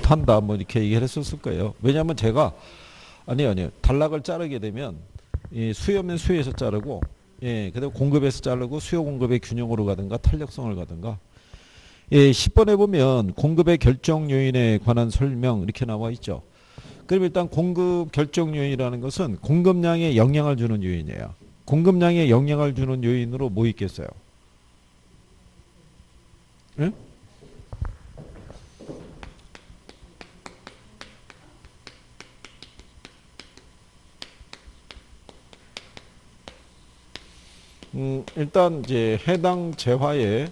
한다 뭐 이렇게 얘기를 했었을 거예요. 왜냐하면 제가 아니요 단락을 자르게 되면 수요면 수요에서 자르고 그다음 공급에서 자르고 수요 공급의 균형으로 가든가 탄력성을 가든가 10번에 보면 공급의 결정 요인에 관한 설명 이렇게 나와 있죠. 그럼 일단 공급 결정 요인이라는 것은 공급량에 영향을 주는 요인이에요. 공급량에 영향을 주는 요인으로 뭐 있겠어요? 예? 일단 이제 해당 재화의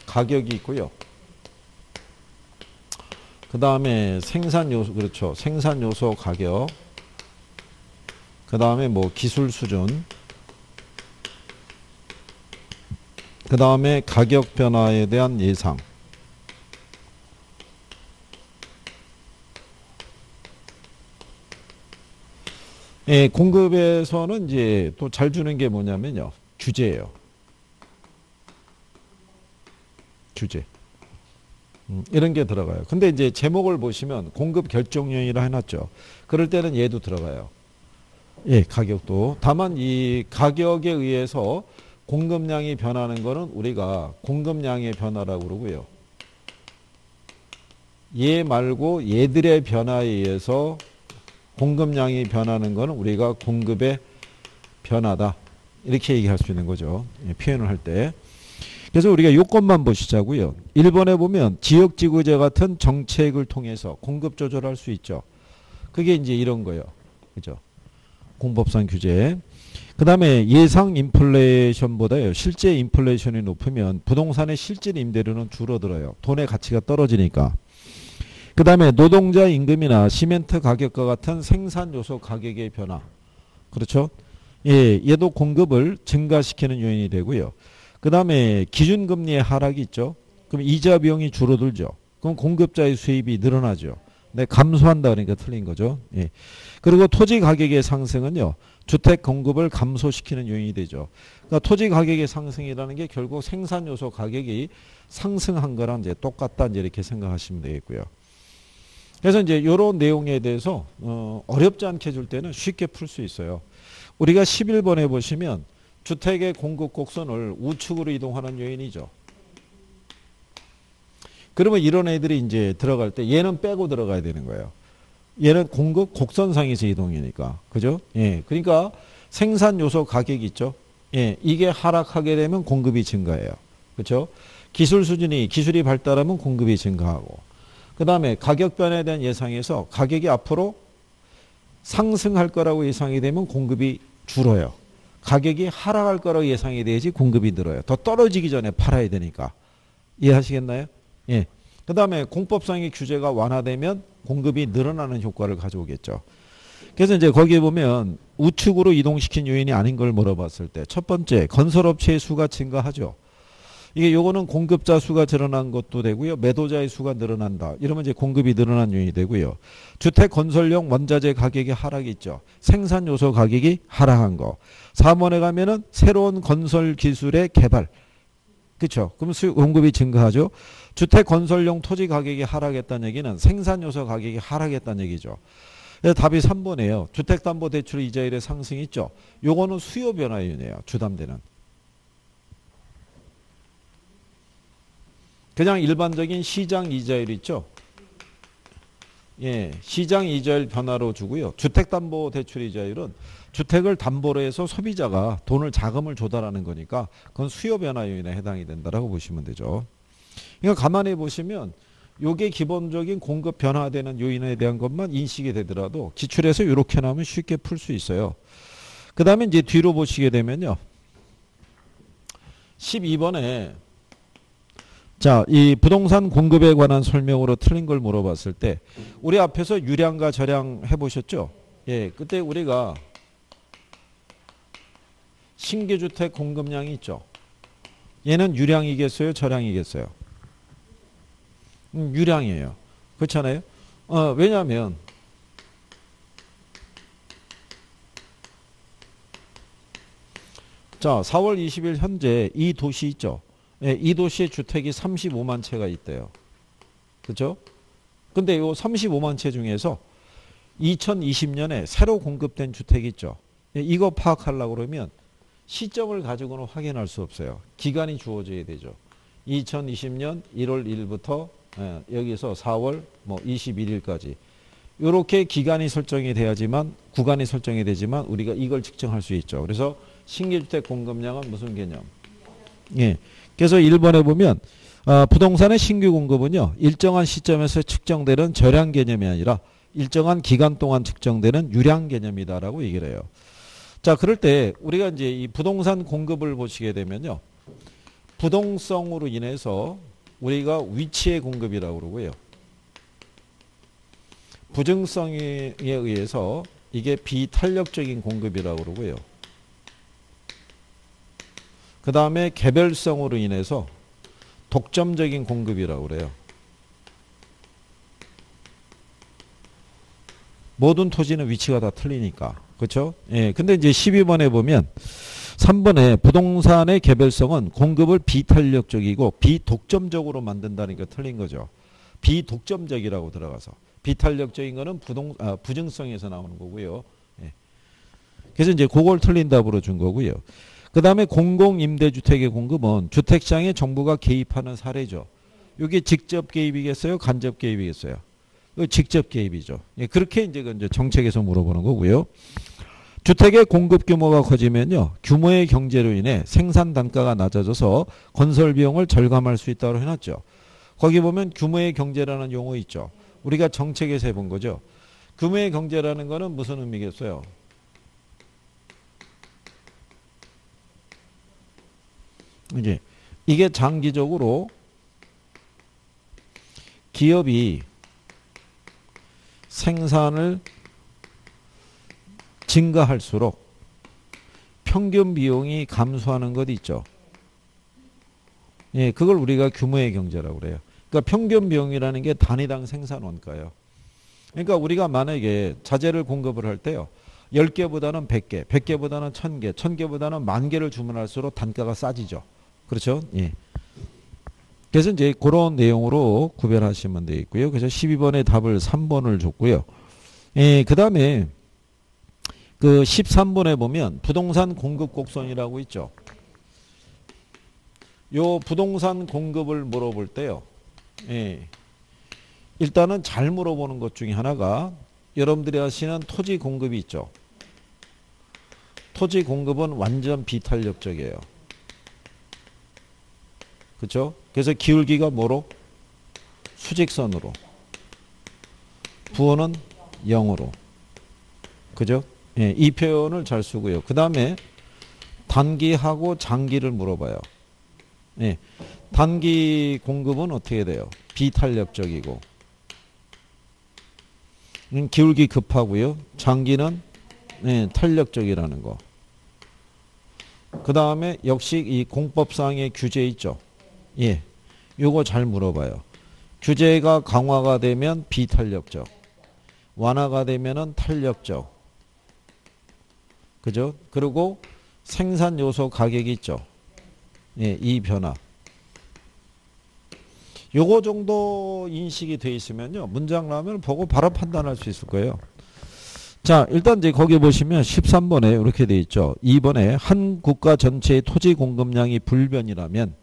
가격이 있고요. 그 다음에 생산 요소, 그렇죠. 생산 요소 가격. 그 다음에 뭐 기술 수준. 그 다음에 가격 변화에 대한 예상. 공급에서는 이제 또 잘 주는 게 뭐냐면요. 규제예요. 규제. 이런 게 들어가요. 근데 이제 제목을 보시면 공급 결정 요인이라 해놨죠. 그럴 때는 얘도 들어가요. 가격도. 다만 이 가격에 의해서 공급량이 변하는 거는 우리가 공급량의 변화라고 그러고요. 얘 말고 얘들의 변화에 의해서 공급량이 변하는 거는 우리가 공급의 변화다. 이렇게 얘기할 수 있는 거죠. 표현을 할 때. 그래서 우리가 요것만 보시자고요. 1번에 보면 지역지구제 같은 정책을 통해서 공급 조절할 수 있죠. 그게 이제 이런 거예요. 그죠? 공법상 규제. 그 다음에 예상 인플레이션보다요. 실제 인플레이션이 높으면 부동산의 실질 임대료는 줄어들어요. 돈의 가치가 떨어지니까. 그 다음에 노동자 임금이나 시멘트 가격과 같은 생산 요소 가격의 변화. 그렇죠? 얘도 공급을 증가시키는 요인이 되고요. 그 다음에 기준금리의 하락이 있죠. 그럼 이자 비용이 줄어들죠. 그럼 공급자의 수입이 늘어나죠. 네, 감소한다 그러니까 틀린 거죠. 그리고 토지 가격의 상승은요. 주택 공급을 감소시키는 요인이 되죠. 그러니까 토지 가격의 상승이라는 게 결국 생산 요소 가격이 상승한 거랑 이제 똑같다 이제 이렇게 생각하시면 되겠고요. 그래서 이제 이런 내용에 대해서 어렵지 않게 줄 때는 쉽게 풀 수 있어요. 우리가 11번에 보시면 주택의 공급 곡선을 우측으로 이동하는 요인이죠. 그러면 이런 애들이 이제 들어갈 때 얘는 빼고 들어가야 되는 거예요. 얘는 공급 곡선상에서 이동이니까. 그죠? 그러니까 생산 요소 가격이 있죠. 이게 하락하게 되면 공급이 증가해요. 그렇죠? 기술이 발달하면 공급이 증가하고. 그 다음에 가격 변화에 대한 예상에서 가격이 앞으로 상승할 거라고 예상이 되면 공급이 줄어요. 가격이 하락할 거라고 예상이 돼야지 공급이 늘어요. 더 떨어지기 전에 팔아야 되니까. 이해하시겠나요? 그 다음에 공법상의 규제가 완화되면 공급이 늘어나는 효과를 가져오겠죠. 그래서 이제 거기에 보면 우측으로 이동시킨 요인이 아닌 걸 물어봤을 때 첫 번째 건설업체의 수가 증가하죠. 이게 요거는 공급자 수가 늘어난 것도 되고요. 매도자의 수가 늘어난다. 이러면 이제 공급이 늘어난 요인이 되고요. 주택 건설용 원자재 가격이 하락이 있죠. 생산 요소 가격이 하락한 거. 4번에 가면은 새로운 건설 기술의 개발. 그렇죠. 그럼 공급이 증가하죠. 주택 건설용 토지 가격이 하락했다는 얘기는 생산 요소 가격이 하락했다는 얘기죠. 그래서 답이 3번이에요. 주택담보대출 이자율의 상승이 있죠. 요거는 수요 변화 요인이에요. 주담대는. 그냥 일반적인 시장 이자율 있죠. 시장 이자율 변화로 주고요. 주택담보대출 이자율은 주택을 담보로 해서 소비자가 자금을 조달하는 거니까 그건 수요 변화 요인에 해당이 된다라고 보시면 되죠. 그러니까 가만히 보시면 요게 기본적인 공급 변화되는 요인에 대한 것만 인식이 되더라도 기출에서 이렇게 나오면 쉽게 풀 수 있어요. 그 다음에 이제 뒤로 보시게 되면요. 12번에 자, 이 부동산 공급에 관한 설명으로 틀린 걸 물어봤을 때 우리 앞에서 유량과 저량 해보셨죠? 그때 우리가 신규주택 공급량이 있죠. 얘는 유량이겠어요? 저량이겠어요? 유량이에요. 그렇잖아요? 왜냐하면 자, 4월 20일 현재 이 도시 있죠. 이 도시의 주택이 35만 채가 있대요. 그죠? 근데 요 35만 채 중에서 2020년에 새로 공급된 주택이 있죠. 이거 파악하려고 그러면 시점을 가지고는 확인할 수 없어요. 기간이 주어져야 되죠. 2020년 1월 1일부터 여기서 4월 뭐 21일까지 이렇게 기간이 설정이 돼야지만 구간이 설정이 되지만 우리가 이걸 측정할 수 있죠. 그래서 신규주택 공급량은 무슨 개념? 예. 그래서 1번에 보면 부동산의 신규 공급은요. 일정한 시점에서 측정되는 저량 개념이 아니라 일정한 기간 동안 측정되는 유량 개념이다라고 얘기를 해요. 자, 그럴 때 우리가 이제 이 부동산 공급을 보시게 되면요. 부동성으로 인해서 우리가 위치의 공급이라고 그러고요. 부증성에 의해서 이게 비탄력적인 공급이라고 그러고요. 그 다음에 개별성으로 인해서 독점적인 공급이라고 그래요. 모든 토지는 위치가 다 틀리니까. 그렇죠? 예. 근데 이제 12번에 보면 3번에 부동산의 개별성은 공급을 비탄력적이고 비독점적으로 만든다니까 틀린 거죠. 비독점적이라고 들어가서. 비탄력적인 거는 부증성에서 나오는 거고요. 예. 그래서 이제 그걸 틀린 답으로 준 거고요. 그 다음에 공공임대주택의 공급은 주택시장에 정부가 개입하는 사례죠. 이게 직접 개입이겠어요? 간접 개입이겠어요? 직접 개입이죠. 예, 그렇게 이제 정책에서 물어보는 거고요. 주택의 공급 규모가 커지면요. 규모의 경제로 인해 생산 단가가 낮아져서 건설 비용을 절감할 수 있다고 해놨죠. 거기 보면 규모의 경제라는 용어 있죠. 우리가 정책에서 해본 거죠. 규모의 경제라는 거는 무슨 의미겠어요? 이제 이게 장기적으로 기업이 생산을 증가할수록 평균 비용이 감소하는 것 있죠. 예, 그걸 우리가 규모의 경제라고 그래요. 그러니까 평균 비용이라는 게 단위당 생산 원가예요. 그러니까 우리가 만약에 자재를 공급을 할 때요. 10개보다는 100개, 100개보다는 1000개, 1000개보다는 10,000개를 주문할수록 단가가 싸지죠. 그렇죠? 예. 그래서 이제 그런 내용으로 구별하시면 되겠고요. 그래서 12번의 답을 3번을 줬고요. 예, 그 다음에 그 13번에 보면 부동산 공급 곡선이라고 있죠. 요 부동산 공급을 물어볼 때요. 예. 일단은 잘 물어보는 것 중에 하나가 여러분들이 아시는 토지 공급이 있죠. 토지 공급은 완전 비탄력적이에요. 그렇죠? 그래서 기울기가 뭐로? 수직선으로. 부호는 0으로. 그죠? 예, 이 표현을 잘 쓰고요. 그 다음에 단기하고 장기를 물어봐요. 예, 단기 공급은 어떻게 돼요? 비탄력적이고. 기울기 급하고요. 장기는 예, 탄력적이라는 거. 그 다음에 역시 이 공법상의 규제 있죠. 예, 요거 잘 물어봐요. 규제가 강화가 되면 비탄력적, 완화가 되면은 탄력적. 그죠? 그리고 생산 요소 가격이 있죠. 예, 이 변화. 요거 정도 인식이 돼 있으면요. 문장 나오면 보고 바로 판단할 수 있을 거예요. 자, 일단 이제 거기 보시면 13번에 이렇게 돼 있죠. 2번에 한 국가 전체의 토지 공급량이 불변이라면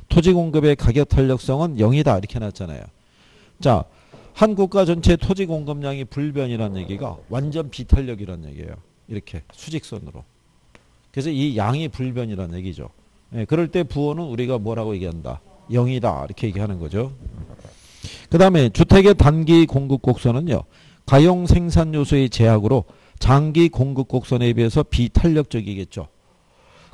토지 공급의 가격 탄력성은 0이다. 이렇게 놨잖아요. 자, 한 국가 전체의 토지 공급량이 불변이라는 얘기가 완전 비탄력이라는 얘기예요. 이렇게 수직선으로. 그래서 이 양이 불변이라는 얘기죠. 예, 그럴 때 부호는 우리가 뭐라고 얘기한다? 0이다. 이렇게 얘기하는 거죠. 그 다음에 주택의 단기 공급 곡선은요. 가용 생산 요소의 제약으로 장기 공급 곡선에 비해서 비탄력적이겠죠.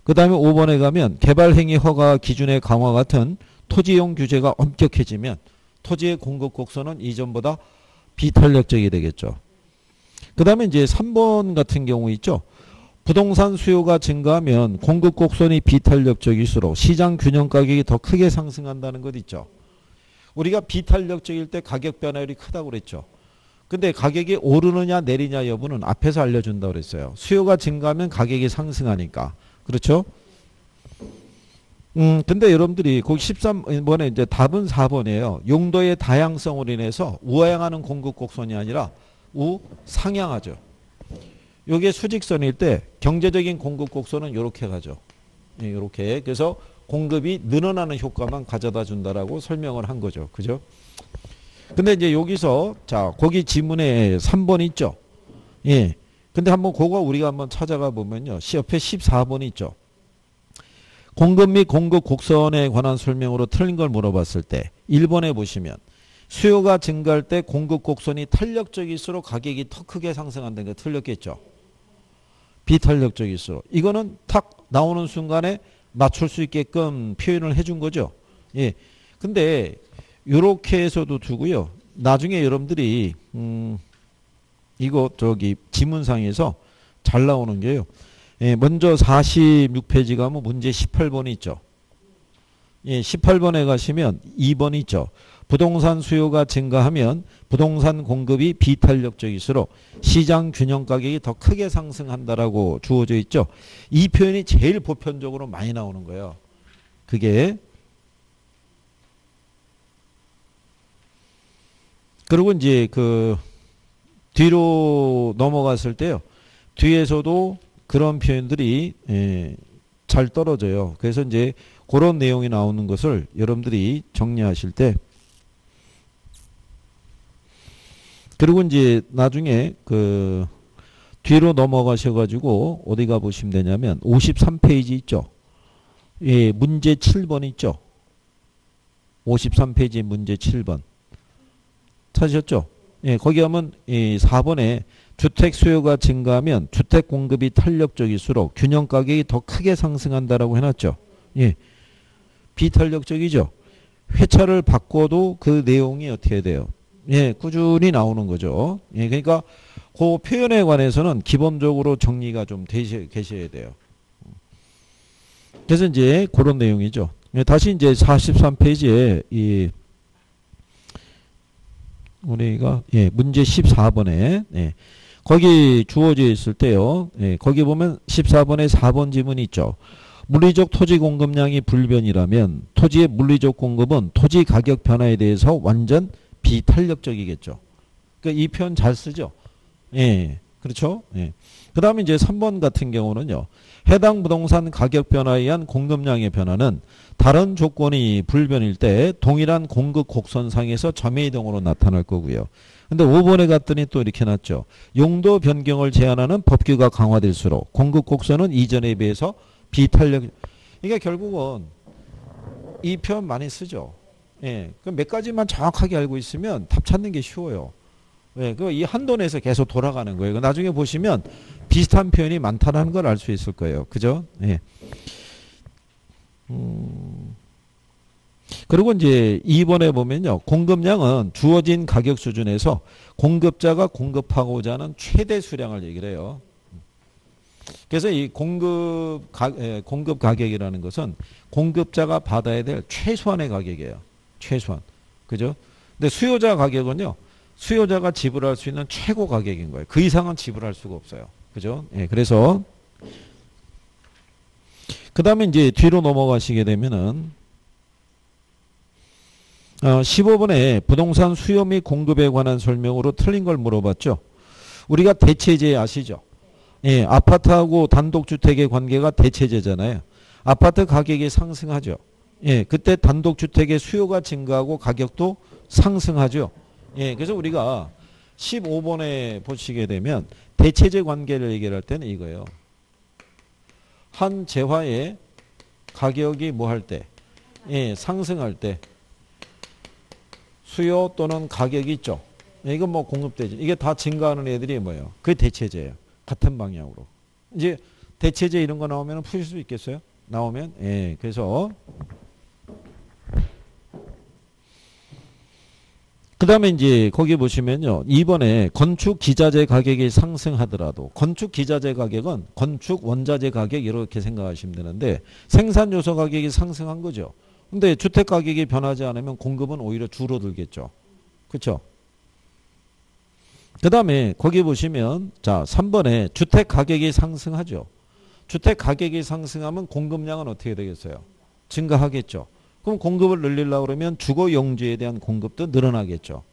그 다음에 5번에 가면 개발행위 허가 기준의 강화 같은 토지용 규제가 엄격해지면 토지의 공급 곡선은 이전보다 비탄력적이 되겠죠. 그 다음에 이제 3번 같은 경우 있죠. 부동산 수요가 증가하면 공급 곡선이 비탄력적일수록 시장 균형 가격이 더 크게 상승한다는 것 있죠. 우리가 비탄력적일 때 가격 변화율이 크다고 그랬죠. 근데 가격이 오르느냐 내리냐 여부는 앞에서 알려준다고 그랬어요. 수요가 증가하면 가격이 상승하니까. 그렇죠? 근데 여러분들이 거기 13번에 이제 답은 4번이에요. 용도의 다양성으로 인해서 우하향하는 공급 곡선이 아니라 우상향하죠. 요게 수직선일 때 경제적인 공급 곡선은 요렇게 가죠. 예, 요렇게. 그래서 공급이 늘어나는 효과만 가져다 준다라고 설명을 한 거죠. 그죠? 근데 이제 여기서 자, 거기 지문에 3번 있죠. 예. 근데 한번 그거 우리가 한번 찾아가 보면요. 옆에 14번 있죠. 공급 및 공급 곡선에 관한 설명으로 틀린 걸 물어봤을 때 1번에 보시면 수요가 증가할 때 공급 곡선이 탄력적일수록 가격이 더 크게 상승한다는 게 틀렸겠죠. 비탄력적일수록. 이거는 탁 나오는 순간에 맞출 수 있게끔 표현을 해준 거죠. 예. 근데 요렇게 해서도 두고요. 나중에 여러분들이 이거 저기 지문상에서 잘 나오는 게요. 예, 먼저 46페이지 가면 문제 18번이 있죠. 예, 18번에 가시면 2번 있죠. 부동산 수요가 증가하면 부동산 공급이 비탄력적일수록 시장 균형 가격이 더 크게 상승한다라고 주어져 있죠. 이 표현이 제일 보편적으로 많이 나오는 거예요. 그게 그리고 이제 그 뒤로 넘어갔을 때요. 뒤에서도 그런 표현들이 잘 떨어져요. 그래서 이제 그런 내용이 나오는 것을 여러분들이 정리하실 때 그리고 이제 나중에 그 뒤로 넘어가셔가지고 어디 가 보시면 되냐면 53페이지 있죠. 예, 문제 7번 있죠. 53페이지 문제 7번. 찾으셨죠? 예, 거기 하면 4번에 주택 수요가 증가하면 주택 공급이 탄력적일수록 균형 가격이 더 크게 상승한다라고 해놨죠. 예, 비탄력적이죠. 회차를 바꿔도 그 내용이 어떻게 돼요? 예, 꾸준히 나오는 거죠. 예, 그러니까 그 표현에 관해서는 기본적으로 정리가 좀 계셔야 돼요. 그래서 이제 그런 내용이죠. 예, 다시 이제 43페이지에 이 우리가 문제 14번에 거기 주어져 있을 때요. 거기 보면 14번에 4번 지문이 있죠. 물리적 토지 공급량이 불변이라면 토지의 물리적 공급은 토지 가격 변화에 대해서 완전 비탄력적이겠죠. 그러니까 이 표현 잘 쓰죠. 예, 그렇죠. 예. 그 다음에 이제 3번 같은 경우는요. 해당 부동산 가격 변화에 의한 공급량의 변화는 다른 조건이 불변일 때 동일한 공급 곡선상에서 점의 이동으로 나타날 거고요. 근데 5번에 갔더니 또 이렇게 났죠. 용도 변경을 제한하는 법규가 강화될수록 공급 곡선은 이전에 비해서 비탄력. 그러니까 결국은 이 표현 많이 쓰죠. 예, 그 몇 가지만 정확하게 알고 있으면 답 찾는 게 쉬워요. 예, 그 이 한도 내에서 계속 돌아가는 거예요. 나중에 보시면 비슷한 표현이 많다는 걸 알 수 있을 거예요. 그죠? 예. 그리고 이제 2번에 보면요. 공급량은 주어진 가격 수준에서 공급자가 공급하고자 하는 최대 수량을 얘기를 해요. 그래서 이 공급 가격이라는 것은 공급자가 받아야 될 최소한의 가격이에요. 최소한. 그죠? 근데 수요자 가격은요. 수요자가 지불할 수 있는 최고 가격인 거예요. 그 이상은 지불할 수가 없어요. 그죠? 예, 그래서 그 다음에 이제 뒤로 넘어가시게 되면은 15번에 부동산 수요 및 공급에 관한 설명으로 틀린 걸 물어봤죠. 우리가 대체제 아시죠? 예, 아파트하고 단독주택의 관계가 대체제잖아요. 아파트 가격이 상승하죠. 예, 그때 단독주택의 수요가 증가하고 가격도 상승하죠. 예, 그래서 우리가 15번에 보시게 되면 대체제 관계를 얘기할 때는 이거예요. 한 재화의 가격이 뭐 할 때, 예, 상승할 때 수요 또는 가격이 있죠. 예, 이건 뭐 공급대지. 이게 다 증가하는 애들이 뭐예요? 그게 대체제예요. 같은 방향으로. 이제 대체제 이런 거 나오면 푸실 수 있겠어요? 나오면, 예, 그래서 그 다음에 이제 거기 보시면요. 2번에 건축 기자재 가격이 상승하더라도 건축 기자재 가격은 건축 원자재 가격 이렇게 생각하시면 되는데 생산 요소 가격이 상승한 거죠. 근데 주택 가격이 변하지 않으면 공급은 오히려 줄어들겠죠. 그렇죠? 그 다음에 거기 보시면 자 3번에 주택 가격이 상승하죠. 주택 가격이 상승하면 공급량은 어떻게 되겠어요? 증가하겠죠. 그럼 공급을 늘리려고 그러면 주거 용지에 대한 공급도 늘어나겠죠.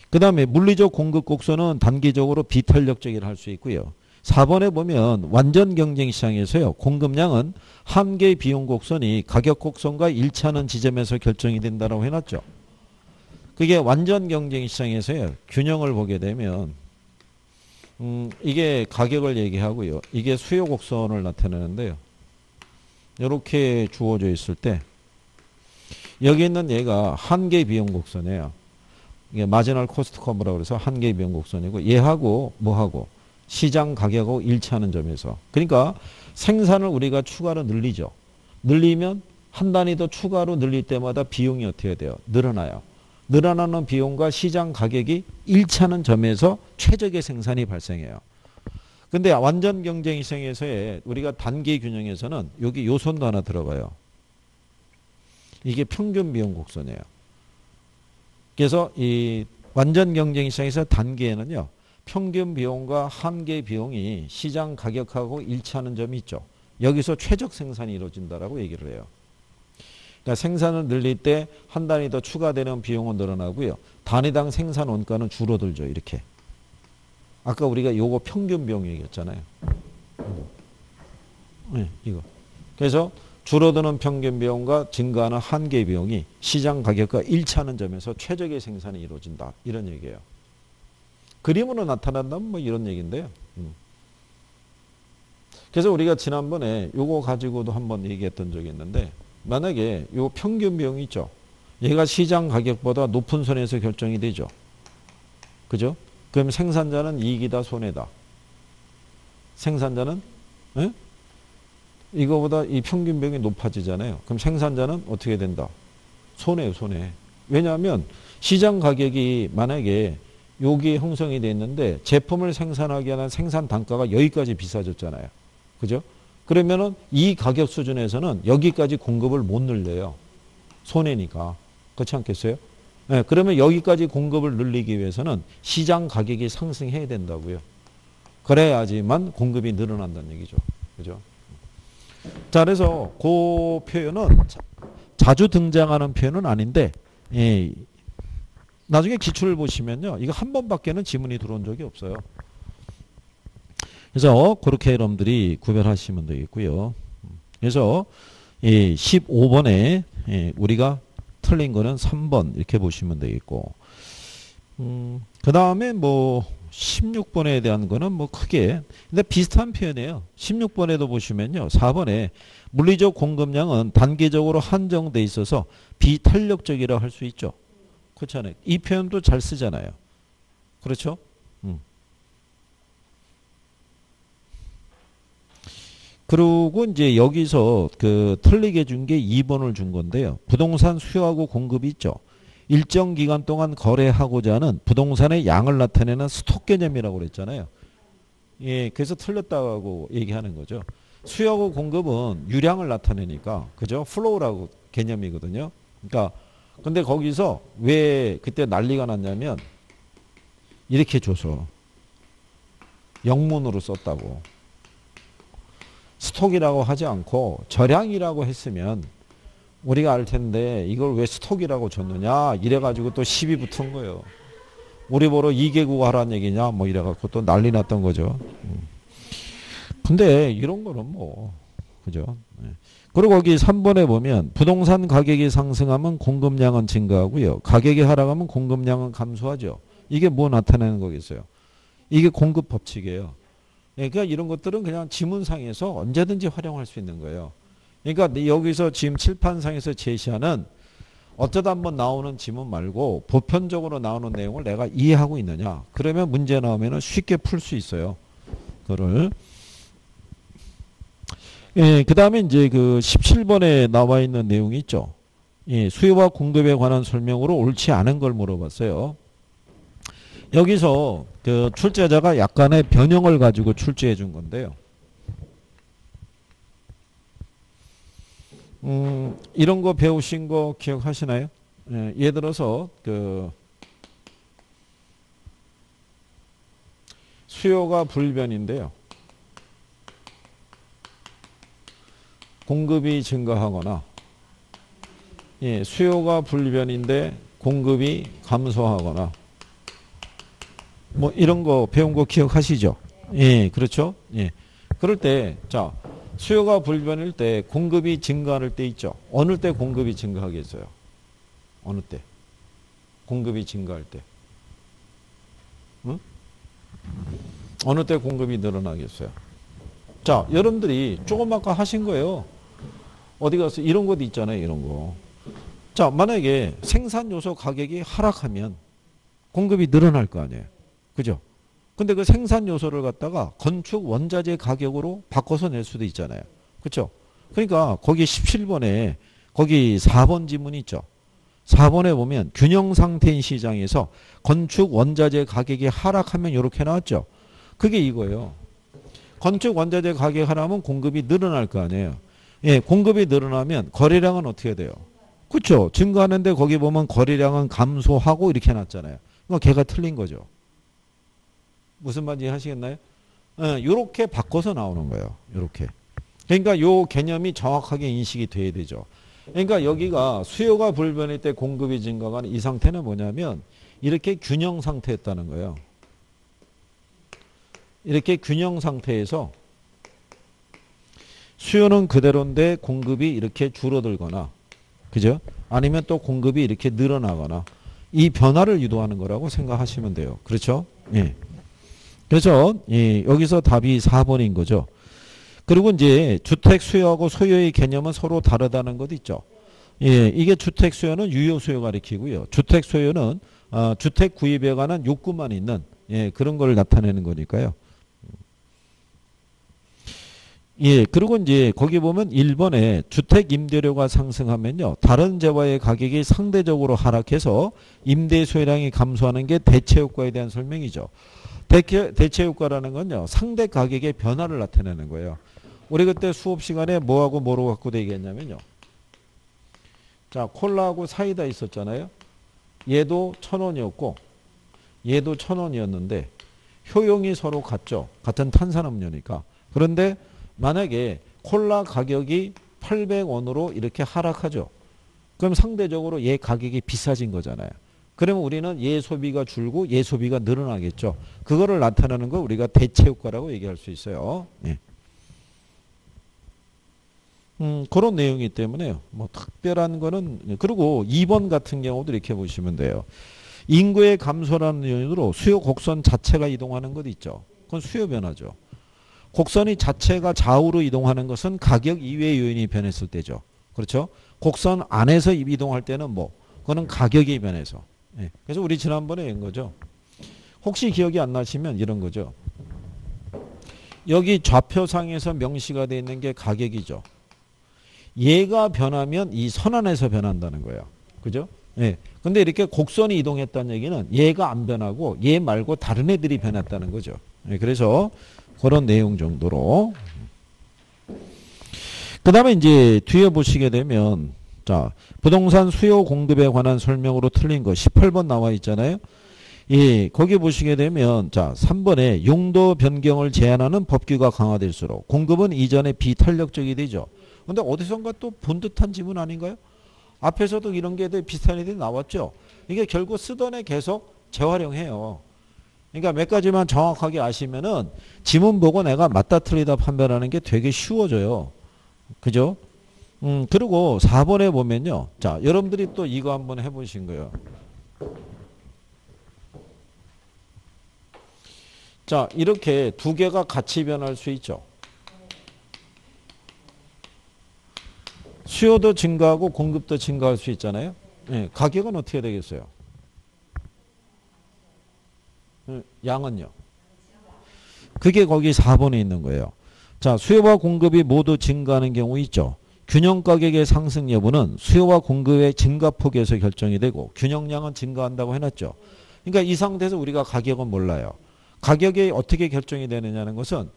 그 다음에 물리적 공급 곡선은 단기적으로 비탄력적이라 할 수 있고요. 4번에 보면 완전 경쟁 시장에서요. 공급량은 한계 비용 곡선이 가격 곡선과 일치하는 지점에서 결정이 된다고 해놨죠. 그게 완전 경쟁 시장에서요. 균형을 보게 되면 이게 가격을 얘기하고요. 이게 수요 곡선을 나타내는데요. 이렇게 주어져 있을 때 여기 있는 얘가 한계 비용 곡선이에요. 이게 마지널 코스트 커브라고 해서 한계 비용 곡선이고 얘하고 뭐하고 시장 가격하고 일치하는 점에서 그러니까 생산을 우리가 추가로 늘리죠. 늘리면 한 단위 더 추가로 늘릴 때마다 비용이 어떻게 돼요? 늘어나요. 늘어나는 비용과 시장 가격이 일치하는 점에서 최적의 생산이 발생해요. 근데 완전 경쟁 시장에서의 우리가 단기 균형에서는 여기 요선도 하나 들어가요. 이게 평균 비용 곡선이에요. 그래서 이 완전 경쟁 시장에서 단기에는요. 평균 비용과 한계 비용이 시장 가격하고 일치하는 점이 있죠. 여기서 최적 생산이 이루어진다라고 얘기를 해요. 그러니까 생산을 늘릴 때 한 단위 더 추가되는 비용은 늘어나고요. 단위당 생산 원가는 줄어들죠. 이렇게. 아까 우리가 요거 평균 비용 얘기했잖아요. 네, 이거. 그래서 줄어드는 평균 비용과 증가하는 한계 비용이 시장 가격과 일치하는 점에서 최적의 생산이 이루어진다. 이런 얘기예요. 그림으로 나타난다면 뭐 이런 얘기인데요. 그래서 우리가 지난번에 요거 가지고도 한번 얘기했던 적이 있는데 만약에 요 평균 비용이 있죠. 얘가 시장 가격보다 높은 선에서 결정이 되죠. 그죠? 그럼 생산자는 이익이다 손해다. 생산자는 에? 이거보다 이 평균 비용이 높아지잖아요. 그럼 생산자는 어떻게 된다? 손해요, 손해. 왜냐하면 시장 가격이 만약에 여기 형성이 돼 있는데 제품을 생산하기 위한 생산 단가가 여기까지 비싸졌잖아요. 그죠? 그러면은 이 가격 수준에서는 여기까지 공급을 못 늘려요. 손해니까. 그렇지 않겠어요? 네, 그러면 여기까지 공급을 늘리기 위해서는 시장 가격이 상승해야 된다고요. 그래야지만 공급이 늘어난다는 얘기죠. 그죠? 자, 그래서 그 표현은 자주 등장하는 표현은 아닌데, 예, 나중에 기출을 보시면요. 이거 한 번밖에는 지문이 들어온 적이 없어요. 그래서 그렇게 여러분들이 구별하시면 되겠고요. 그래서 15번에 우리가 틀린 거는 3번 이렇게 보시면 되겠고 그 다음에 뭐 16번에 대한 거는 뭐 크게 근데 비슷한 표현이에요. 16번에도 보시면요. 4번에 물리적 공급량은 단계적으로 한정돼 있어서 비탄력적이라고 할 수 있죠. 그렇잖아요. 이 표현도 잘 쓰잖아요. 그렇죠? 그리고 이제 여기서 그 틀리게 준 게 2번을 준 건데요. 부동산 수요하고 공급이 있죠. 일정 기간 동안 거래하고자 하는 부동산의 양을 나타내는 스톡 개념이라고 그랬잖아요. 예, 그래서 틀렸다고 얘기하는 거죠. 수요하고 공급은 유량을 나타내니까, 그죠? 플로우라고 개념이거든요. 그러니까, 근데 거기서 왜 그때 난리가 났냐면, 이렇게 줘서 영문으로 썼다고. 스톡이라고 하지 않고 절량이라고 했으면 우리가 알 텐데 이걸 왜 스톡이라고 줬느냐 이래가지고 또 시비 붙은 거예요. 우리 보러 2개국 하라는 얘기냐 뭐 이래갖고 또 난리 났던 거죠. 근데 이런 거는 뭐 그죠. 그리고 거기 3번에 보면 부동산 가격이 상승하면 공급량은 증가하고요. 가격이 하락하면 공급량은 감소하죠. 이게 뭐 나타내는 거겠어요. 이게 공급 법칙이에요. 그러니까 이런 것들은 그냥 지문상에서 언제든지 활용할 수 있는 거예요. 그러니까 여기서 지금 칠판상에서 제시하는 어쩌다 한번 나오는 지문 말고 보편적으로 나오는 내용을 내가 이해하고 있느냐. 그러면 문제 나오면 쉽게 풀 수 있어요. 그거를. 예, 그 다음에 이제 그 17번에 나와 있는 내용이 있죠. 예, 수요와 공급에 관한 설명으로 옳지 않은 걸 물어봤어요. 여기서 그 출제자가 약간의 변형을 가지고 출제해 준 건데요. 이런 거 배우신 거 기억하시나요? 예, 예를 들어서 그 수요가 불변인데요. 공급이 증가하거나 예, 수요가 불변인데 공급이 감소하거나 뭐 이런 거 배운 거 기억하시죠? 예, 그렇죠? 예. 그럴 때, 자, 수요가 불변일 때 공급이 증가할 때 있죠. 어느 때 공급이 증가하겠어요? 어느 때? 공급이 증가할 때. 응? 어느 때 공급이 늘어나겠어요? 자, 여러분들이 조금 아까 하신 거예요. 어디 가서 이런 것도 있잖아요. 이런 거. 자, 만약에 생산 요소 가격이 하락하면 공급이 늘어날 거 아니에요. 그죠? 근데 그 생산 요소를 갖다가 건축 원자재 가격으로 바꿔서 낼 수도 있잖아요. 그렇죠? 그러니까 거기 17번에 거기 4번 지문 있죠. 4번에 보면 균형 상태인 시장에서 건축 원자재 가격이 하락하면 이렇게 나왔죠. 그게 이거예요. 건축 원자재 가격이 하락하면 공급이 늘어날 거 아니에요. 예, 공급이 늘어나면 거래량은 어떻게 돼요? 그렇죠. 증가하는데 거기 보면 거래량은 감소하고 이렇게 해놨잖아요. 그러니까 걔가 틀린 거죠. 무슨 말인지 하시겠나요? 이렇게 바꿔서 나오는 거예요. 이렇게. 그러니까 요 개념이 정확하게 인식이 돼야 되죠. 그러니까 여기가 수요가 불변일 때 공급이 증가하는 이 상태는 뭐냐면 이렇게 균형 상태였다는 거예요. 이렇게 균형 상태에서 수요는 그대로인데 공급이 이렇게 줄어들거나 그죠? 아니면 또 공급이 이렇게 늘어나거나 이 변화를 유도하는 거라고 생각하시면 돼요. 그렇죠? 예. 그래서 예, 여기서 답이 4번인 거죠. 그리고 이제 주택 수요하고 소요의 개념은 서로 다르다는 것도 있죠. 예, 이게 주택 수요는 유효 수요가 가리키고요. 주택 소요는 주택 구입에 관한 욕구만 있는 예, 그런 걸 나타내는 거니까요. 예, 그리고 이제 거기 보면 1번에 주택 임대료가 상승하면요. 다른 재화의 가격이 상대적으로 하락해서 임대 수요량이 감소하는 게 대체 효과에 대한 설명이죠. 대체 효과라는 건요. 상대 가격의 변화를 나타내는 거예요. 우리 그때 수업 시간에 뭐하고 뭐로 갖고 얘기했냐면요. 자, 콜라하고 사이다 있었잖아요. 얘도 1,000원이었고 얘도 1,000원이었는데 효용이 서로 같죠. 같은 탄산음료니까. 그런데 만약에 콜라 가격이 800원으로 이렇게 하락하죠. 그럼 상대적으로 얘 가격이 비싸진 거잖아요. 그러면 우리는 얘 소비가 줄고 얘 소비가 늘어나겠죠. 그거를 나타내는 거 우리가 대체 효과라고 얘기할 수 있어요. 예. 그런 내용이기 때문에 뭐 특별한 거는 그리고 2번 같은 경우도 이렇게 보시면 돼요. 인구의 감소라는 요인으로 수요 곡선 자체가 이동하는 것 있죠. 그건 수요 변화죠. 곡선이 자체가 좌우로 이동하는 것은 가격 이외의 요인이 변했을 때죠. 그렇죠? 곡선 안에서 이동할 때는 뭐 그거는 가격이 변해서. 예. 그래서 우리 지난번에 한 거죠. 혹시 기억이 안 나시면 이런 거죠. 여기 좌표상에서 명시가 되어 있는 게 가격이죠. 얘가 변하면 이 선 안에서 변한다는 거예요. 그죠? 예. 근데 이렇게 곡선이 이동했다는 얘기는 얘가 안 변하고 얘 말고 다른 애들이 변했다는 거죠. 예. 그래서 그런 내용 정도로. 그 다음에 이제 뒤에 보시게 되면 자, 부동산 수요 공급에 관한 설명으로 틀린 거 18번 나와 있잖아요. 예, 거기 보시게 되면 자, 3번에 용도 변경을 제한하는 법규가 강화될수록 공급은 이전에 비탄력적이 되죠. 근데 어디선가 또 본 듯한 지문 아닌가요? 앞에서도 이런 게 비슷한 애들이 나왔죠. 이게 결국 쓰던 애 계속 재활용해요. 그러니까 몇 가지만 정확하게 아시면은 지문 보고 내가 맞다 틀리다 판별하는 게 되게 쉬워져요. 그죠? 그리고 4번에 보면요. 자, 여러분들이 또 이거 한번 해보신 거예요. 자, 이렇게 두 개가 같이 변할 수 있죠. 수요도 증가하고 공급도 증가할 수 있잖아요. 예, 가격은 어떻게 되겠어요? 양은요? 그게 거기 4번에 있는 거예요. 자, 수요와 공급이 모두 증가하는 경우 있죠. 균형 가격의 상승 여부는 수요와 공급의 증가폭에서 결정이 되고 균형량은 증가한다고 해놨죠. 그러니까 이 상태에서 우리가 가격은 몰라요. 가격이 어떻게 결정이 되느냐는 것은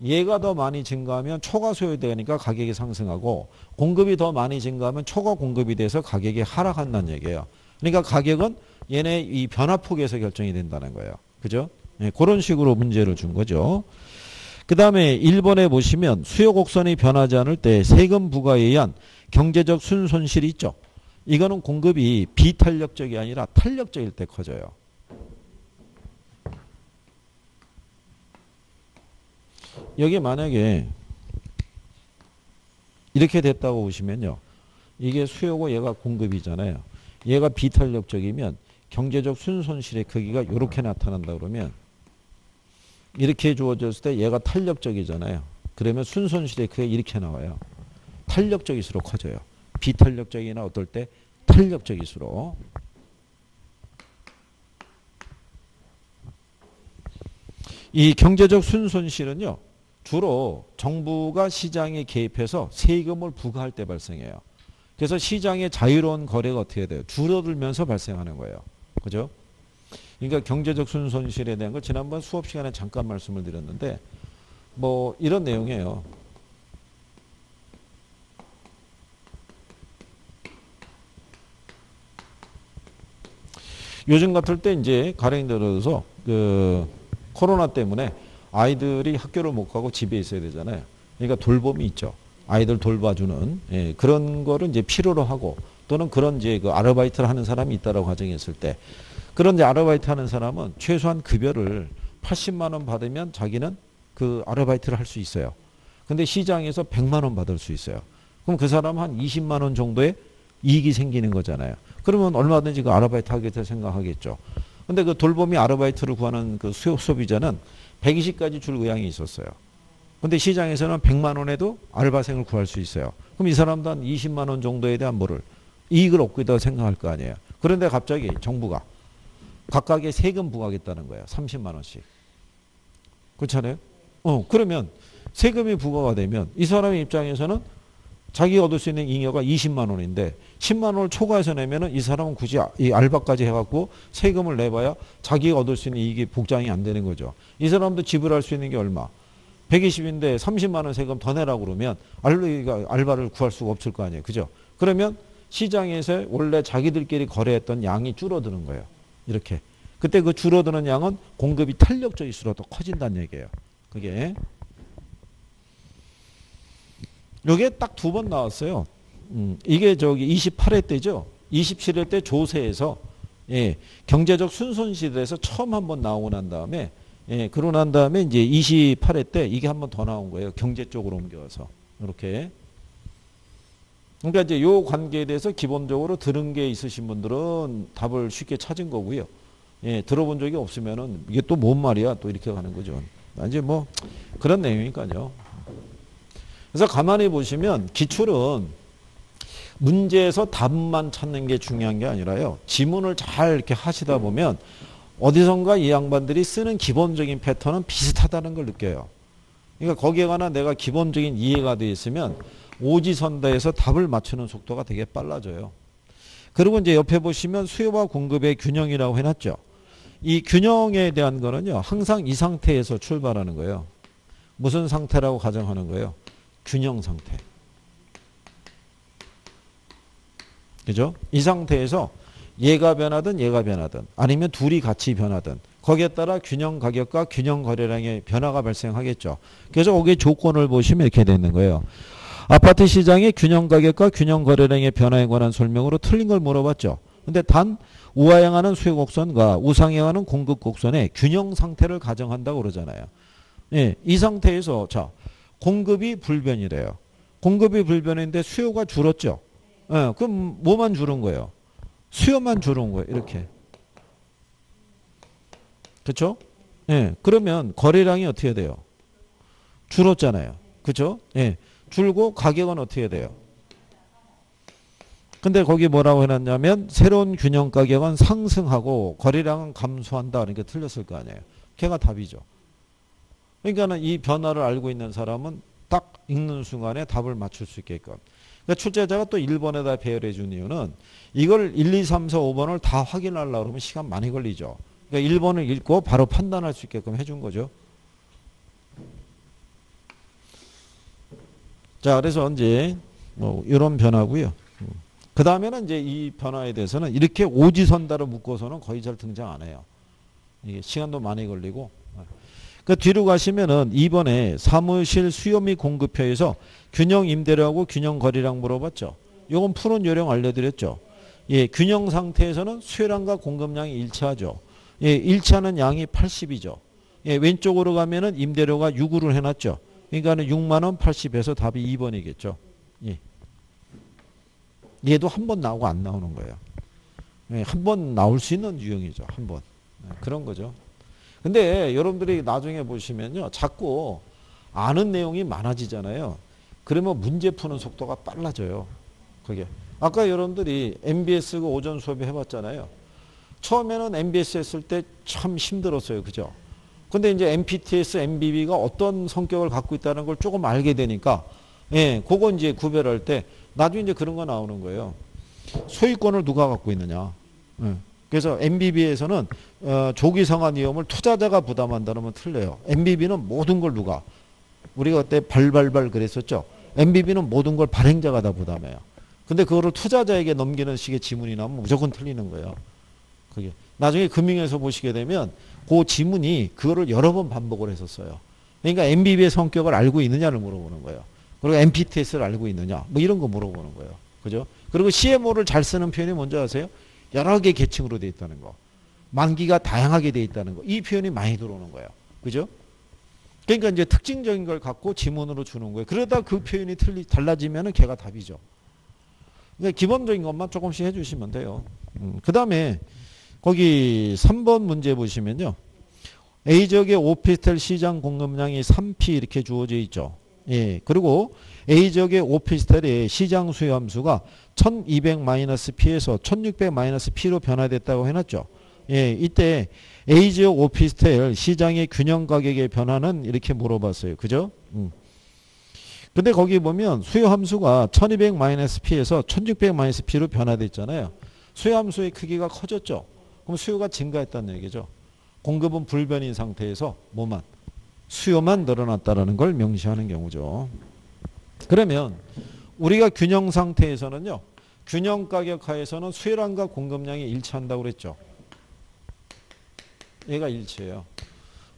얘가 더 많이 증가하면 초과 소요되니까 가격이 상승하고 공급이 더 많이 증가하면 초과 공급이 돼서 가격이 하락한다는 얘기예요. 그러니까 가격은 얘네 이 변화폭에서 결정이 된다는 거예요. 그죠? 네, 그런 식으로 문제를 준 거죠. 그 다음에 1번에 보시면 수요 곡선이 변하지 않을 때 세금 부과에 의한 경제적 순손실이 있죠. 이거는 공급이 비탄력적이 아니라 탄력적일 때 커져요. 여기 만약에 이렇게 됐다고 보시면요. 이게 수요고 얘가 공급이잖아요. 얘가 비탄력적이면 경제적 순손실의 크기가 이렇게 나타난다 그러면 이렇게 주어졌을 때 얘가 탄력적이잖아요. 그러면 순손실의 크기가 이렇게 나와요. 탄력적일수록 커져요. 비탄력적이나 어떨 때 탄력적일수록. 이 경제적 순손실은요. 주로 정부가 시장에 개입해서 세금을 부과할 때 발생해요. 그래서 시장의 자유로운 거래가 어떻게 돼요? 줄어들면서 발생하는 거예요. 그죠? 그러니까 경제적 순손실에 대한 걸 지난번 수업 시간에 잠깐 말씀을 드렸는데 뭐 이런 내용이에요. 요즘 같을 때 이제 가령 들어서 그 코로나 때문에 아이들이 학교를 못 가고 집에 있어야 되잖아요. 그러니까 돌봄이 있죠. 아이들 돌봐주는 그런 거를 이제 필요로 하고 또는 그런 이제 그 아르바이트를 하는 사람이 있다라고 가정했을 때 그런 이제 아르바이트 하는 사람은 최소한 급여를 80만 원 받으면 자기는 그 아르바이트를 할 수 있어요. 근데 시장에서 100만 원 받을 수 있어요. 그럼 그 사람은 한 20만 원 정도의 이익이 생기는 거잖아요. 그러면 얼마든지 그 아르바이트 하겠다 생각하겠죠. 근데 그 돌봄이 아르바이트를 구하는 그 수요 소비자는 120까지 줄 의향이 있었어요. 근데 시장에서는 100만 원에도 알바생을 구할 수 있어요. 그럼 이 사람도 한 20만 원 정도에 대한 뭐를 이익을 얻고 있다고 생각할 거 아니에요. 그런데 갑자기 정부가 각각의 세금 부과하겠다는 거예요. 30만 원씩. 그렇잖아요. 그러면 세금이 부과가 되면 이 사람의 입장에서는 자기가 얻을 수 있는 잉여가 20만 원인데 10만 원을 초과해서 내면은 이 사람은 굳이 이 알바까지 해갖고 세금을 내봐야 자기가 얻을 수 있는 이익이 복장이 안 되는 거죠. 이 사람도 지불할 수 있는 게 얼마? 120인데 30만 원 세금 더 내라고 그러면 알바를 구할 수가 없을 거 아니에요. 그죠? 그러면 시장에서 원래 자기들끼리 거래했던 양이 줄어드는 거예요. 이렇게. 그때 그 줄어드는 양은 공급이 탄력적일수록 더 커진다는 얘기예요. 그게. 요게 딱 두 번 나왔어요. 이게 저기 28회 때죠. 27회 때 조세에서 경제적 순손실에서 처음 한번 나오고 난 다음에 그러고 난 다음에 이제 28회 때 이게 한번 더 나온 거예요. 경제 쪽으로 옮겨서. 이렇게. 그러니까 이제 요 관계에 대해서 기본적으로 들은 게 있으신 분들은 답을 쉽게 찾은 거고요. 들어본 적이 없으면은 이게 또 뭔 말이야? 또 이렇게 가는 거죠. 이제 뭐 그런 내용이니까요. 그래서 가만히 보시면 기출은 문제에서 답만 찾는 게 중요한 게 아니라요. 지문을 잘 이렇게 하시다 보면 어디선가 이 양반들이 쓰는 기본적인 패턴은 비슷하다는 걸 느껴요. 그러니까 거기에 관한 내가 기본적인 이해가 되어 있으면 오지선다에서 답을 맞추는 속도가 되게 빨라져요. 그리고 이제 옆에 보시면 수요와 공급의 균형이라고 해놨죠. 이 균형에 대한 거는요. 항상 이 상태에서 출발하는 거예요. 무슨 상태라고 가정하는 거예요? 균형 상태. 그죠? 이 상태에서 얘가 변하든 얘가 변하든 아니면 둘이 같이 변하든 거기에 따라 균형 가격과 균형 거래량의 변화가 발생하겠죠. 그래서 거기에 조건을 보시면 이렇게 되는 거예요. 아파트 시장의 균형 가격과 균형 거래량의 변화에 관한 설명으로 틀린 걸 물어봤죠. 근데 단 우하향하는 수요 곡선과 우상향하는 공급 곡선의 균형 상태를 가정한다고 그러잖아요. 이 상태에서 자 공급이 불변이래요. 공급이 불변인데 수요가 줄었죠. 그럼 뭐만 줄은 거예요? 수요만 줄은 거예요. 이렇게. 그렇죠? 그러면 거래량이 어떻게 돼요? 줄었잖아요. 그렇죠? 줄고 가격은 어떻게 돼요? 근데 거기 뭐라고 해놨냐면 새로운 균형 가격은 상승하고 거래량은 감소한다. 그러니까 틀렸을 거 아니에요. 걔가 답이죠. 그러니까는 이 변화를 알고 있는 사람은 딱 읽는 순간에 답을 맞출 수 있게끔. 그러니까 출제자가 또 1번에다 배열해 준 이유는 이걸 1, 2, 3, 4, 5번을 다 확인하려고 그러면 시간 많이 걸리죠. 그러니까 1번을 읽고 바로 판단할 수 있게끔 해준 거죠. 자, 그래서 이제 뭐 이런 변화고요. 그 다음에는 이제 이 변화에 대해서는 이렇게 오지선다로 묶어서는 거의 잘 등장 안 해요. 이게 시간도 많이 걸리고. 그 뒤로 가시면은 2번에 사무실 수요 및 공급표에서 균형 임대료하고 균형 거래량 물어봤죠. 요건 푸는 요령 알려드렸죠. 예, 균형 상태에서는 수요량과 공급량이 일치하죠. 예, 일치하는 양이 80이죠. 예, 왼쪽으로 가면은 임대료가 6으로 해놨죠. 그러니까는 6만 원 80에서 답이 2번이겠죠. 예. 얘도 한 번 나오고 안 나오는 거예요. 예, 한 번 나올 수 있는 유형이죠. 한 번. 예, 그런 거죠. 근데 여러분들이 나중에 보시면요. 자꾸 아는 내용이 많아지잖아요. 그러면 문제 푸는 속도가 빨라져요. 그게. 아까 여러분들이 MBS 그 오전 수업에 해봤잖아요. 처음에는 MBS 했을 때 참 힘들었어요. 그죠? 근데 이제 MPTS, MBB가 어떤 성격을 갖고 있다는 걸 조금 알게 되니까, 예, 그거 이제 구별할 때, 나중에 이제 그런 거 나오는 거예요. 소유권을 누가 갖고 있느냐. 예. 그래서 MBB에서는 조기 상환 위험을 투자자가 부담한다면 틀려요. MBB는 모든 걸 누가. 우리가 그때 발발발 그랬었죠. MBB는 모든 걸 발행자가 다 부담해요. 근데 그거를 투자자에게 넘기는 식의 지문이 나오면 무조건 틀리는 거예요. 그게. 나중에 금융에서 보시게 되면 그 지문이 그거를 여러 번 반복을 했었어요. 그러니까 MBB의 성격을 알고 있느냐를 물어보는 거예요. 그리고 MPTS를 알고 있느냐. 뭐 이런 거 물어보는 거예요. 그죠? 그리고 CMO를 잘 쓰는 표현이 뭔지 아세요? 여러 개 계층으로 되어 있다는 거. 만기가 다양하게 되어 있다는 거. 이 표현이 많이 들어오는 거예요. 그죠? 그러니까 이제 특징적인 걸 갖고 지문으로 주는 거예요. 그러다 그 표현이 달라지면은 걔가 답이죠. 그러니까 기본적인 것만 조금씩 해주시면 돼요. 그 다음에 거기 3번 문제 보시면요. A지역의 오피스텔 시장 공급량이 3P 이렇게 주어져 있죠. 예. 그리고 A지역의 오피스텔의 시장 수요 함수가 1200-P에서 1600-P로 변화됐다고 해놨죠. 예. 이때 A지역 오피스텔 시장의 균형 가격의 변화는 이렇게 물어봤어요. 그죠? 근데 거기 보면 수요 함수가 1200-P에서 1600-P로 변화됐잖아요. 수요 함수의 크기가 커졌죠. 그럼 수요가 증가했다는 얘기죠. 공급은 불변인 상태에서 뭐만? 수요만 늘어났다는 걸 명시하는 경우죠. 그러면 우리가 균형 상태에서는요. 균형 가격 하에서는 수요량과 공급량이 일치한다고 그랬죠. 얘가 일치해요.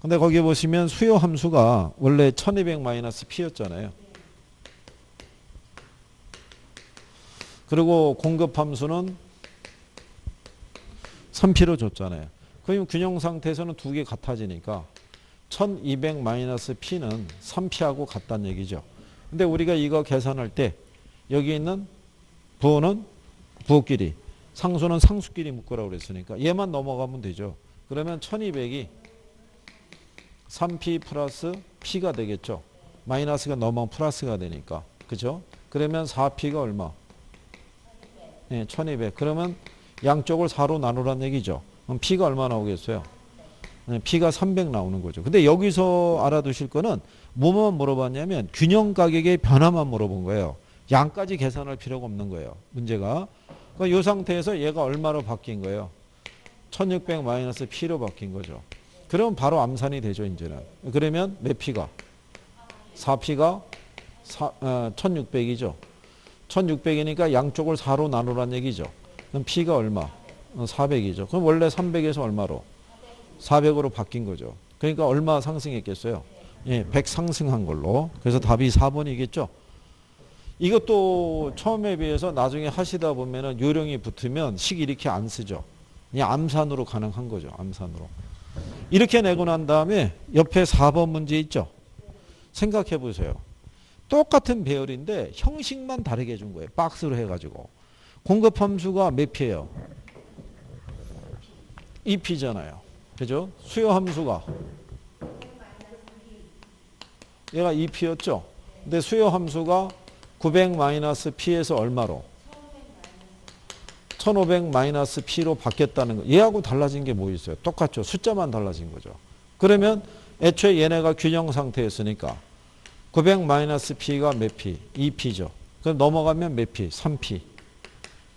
근데 거기 보시면 수요 함수가 원래 1200-P였잖아요. 그리고 공급 함수는 3P로 줬잖아요. 그럼 균형 상태에서는 두 개 같아지니까 1200-P는 3P하고 같다는 얘기죠. 근데 우리가 이거 계산할 때 여기 있는 부호는 부호끼리, 상수는 상수끼리 묶으라고 그랬으니까 얘만 넘어가면 되죠. 그러면 1200이 3P 플러스 P가 되겠죠. 마이너스가 넘어가면 플러스가 되니까. 그죠? 그러면 4P가 얼마? 네, 1200. 그러면 양쪽을 4로 나누란 얘기죠. 그럼 P가 얼마 나오겠어요? 네, P가 300 나오는 거죠. 근데 여기서 알아두실 거는 뭐만 물어봤냐면 균형 가격의 변화만 물어본 거예요. 양까지 계산할 필요가 없는 거예요. 문제가. 그러니까 이 상태에서 얘가 얼마로 바뀐 거예요? 1600-P로 바뀐 거죠. 그러면 바로 암산이 되죠, 이제는. 그러면 몇 P가? 4P가 1600이죠. 1600이니까 양쪽을 4로 나누란 얘기죠. 그럼 P가 얼마? 400이죠. 그럼 원래 300에서 얼마로? 400으로 바뀐 거죠. 그러니까 얼마 상승했겠어요? 예, 100 상승한 걸로. 그래서 답이 4번이겠죠. 이것도 처음에 비해서 나중에 하시다 보면은 요령이 붙으면 식 이렇게 안 쓰죠. 그냥 암산으로 가능한 거죠. 암산으로. 이렇게 내고 난 다음에 옆에 4번 문제 있죠. 생각해 보세요. 똑같은 배열인데 형식만 다르게 해준 거예요. 박스로 해가지고. 공급 함수가 몇 P예요? 2P잖아요. 그죠? 수요 함수가 얘가 2P였죠. 근데 수요 함수가 900-P에서 얼마로? 1500-P로 바뀌었다는 거. 얘하고 달라진 게 뭐 있어요? 똑같죠. 숫자만 달라진 거죠. 그러면 애초에 얘네가 균형 상태였으니까 900-P가 몇 P? 2P죠. 그럼 넘어가면 몇 P? 3P.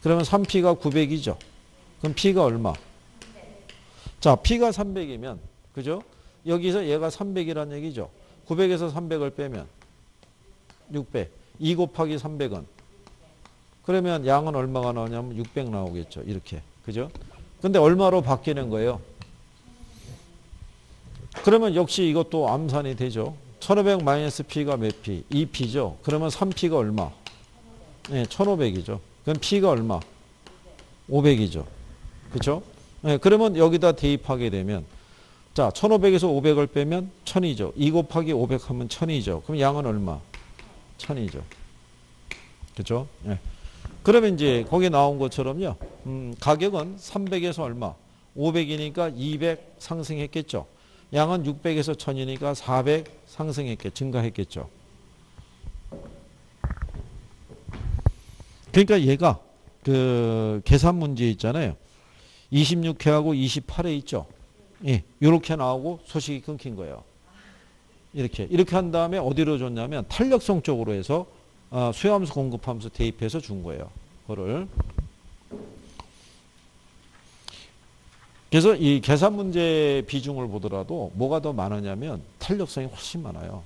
그러면 3P가 900이죠. 그럼 P가 얼마? 자, P가 300이면 그죠? 여기서 얘가 300이란 얘기죠. 900에서 300을 빼면 600. 2 곱하기 300은 그러면 양은 얼마가 나오냐면 600 나오겠죠. 이렇게. 그죠? 근데 얼마로 바뀌는 거예요? 그러면 역시 이것도 암산이 되죠. 1500 마이너스 P가 몇 P? 2P죠. 그러면 3P가 얼마? 네, 1500이죠. 그럼 P가 얼마? 500이죠. 그렇죠? 네, 그러면 여기다 대입하게 되면 자, 1500에서 500을 빼면 1000이죠. 2 곱하기 500 하면 1000이죠. 그럼 양은 얼마? 1000이죠. 그렇죠? 네. 그러면 이제 거기 나온 것처럼요. 가격은 300에서 얼마? 500이니까 200 상승했겠죠. 양은 600에서 1000이니까 400 증가했겠죠. 그러니까 얘가 그 계산 문제 있잖아요. 26회하고 28회 있죠. 예, 이렇게 나오고 소식이 끊긴 거예요. 이렇게 한 다음에 어디로 줬냐면 탄력성 쪽으로 해서 수요함수 공급함수 대입해서 준 거예요. 그거를. 그래서 이 계산 문제 비중을 보더라도 뭐가 더 많으냐면 탄력성이 훨씬 많아요.